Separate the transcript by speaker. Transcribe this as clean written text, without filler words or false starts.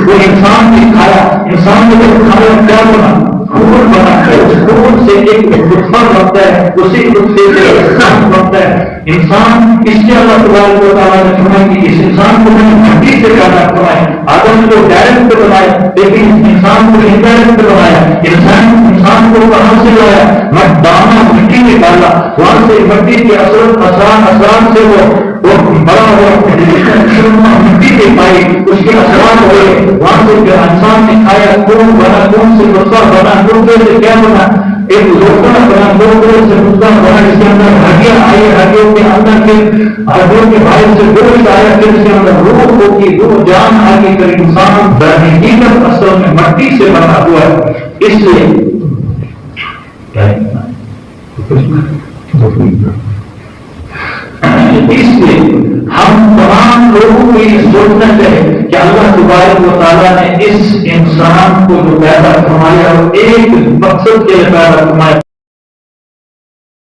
Speaker 1: وہ انسان نے کھایا، انسان نے جب کھایا کیا بنا؟ خون بنا ہے، خون سے ایک نطفہ بنتا ہے، اسی نطفے سے انسان بنتا ہے۔ انسان اس لیے اللہ تبارک و تعالیٰ نے فرمایا کہ اس انسان کو میں نے مٹی سے پیدا فرمایا۔ آدم کو ڈائریکٹ بنایا لیکن اس انسان کو انڈائریکٹ بنایا۔ انسان کو کہاں سے لایا؟ دانا مٹی میں ڈالا، وہاں سے مٹی کے اثرات سے وہ بڑا ہوا مٹی کے پائی، اس کے اثرات ہوئے، وہاں سے جو انسان نے کھایا، خون بنا، خون سے نطفہ بنا، نطفے سے کیا بنا؟ ایک لوکڑا بنا، لوکڑے سے نطفہ بنا، اس کے اندر ہڈیاں آئی، ہڈیوں کے اندر کے ہڈیوں کے باعث سے گوشت آیا، پھر اس کے اندر روح ہوگی، روح جان آگے کر انسان حقیقت اصل میں مٹی سے بنا ہوا ہے۔ اس لیے ہم تمام لوگوں کو یہ سوچنا چاہیے کہ اللہ تبارک و تعالیٰ نے اس انسان کو جو پیدا فرمایا وہ ایک مقصد کے لیے پیدا فرمایا۔